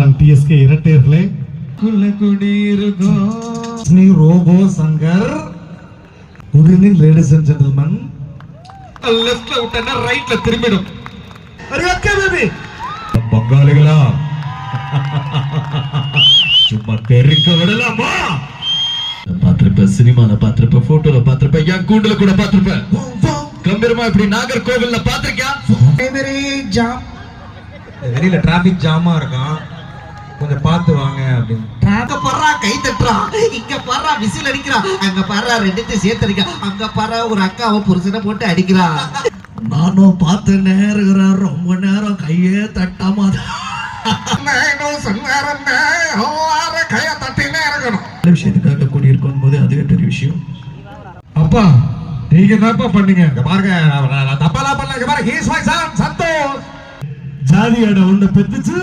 முன்னாள் TSK இரட்டையர்களே, robo Shankar, good evening ladies and gentlemen. லெஃப்ட்ல விட்டா ரைட்ல திரும்பிடும். Okay baby. பங்காளிகளா சும்மா தெரிக்க விடலாமா? பாத்திருப்ப, சினிமால பாத்திருப்ப, போட்டோல பாத்திருப்ப, என் கூண்டுல கூட பாத்திருப்ப. கம்பீரமா இப்படி நாகர்கோவில்ல பாத்திருக்கியா? வெளியில டிராபிக் ஜாமா இருக்கான், கொஞ்சம் பார்த்து வாங்க அப்படின்னு. அங்க பர்றா கை தட்டுறா, இங்க பர்றா விசில் அடிக்கிறா, அங்க பர்றா ரெண்டுத்தையும் சேர்த்து அடிக்கிறா, அங்க பர்றா ஒரு அக்காவை புருஷனை போட்டு அடிக்கிறா. நானும் பார்த்து நேருகிறேன், ரொம்ப நேரம் கையே தட்டாம விஷயத்துக்காக கூடியிருக்கும் போது அதுவே பெரிய விஷயம். அப்பா நீங்க என்னப்பா பண்ணீங்க? பாருங்க, தப்பாலாம் பண்ணல. பாருங்க, ஹீஸ் மை சன் சந்தோஷ். ஜாதியோட ஒண்ணு பெத்துச்சு.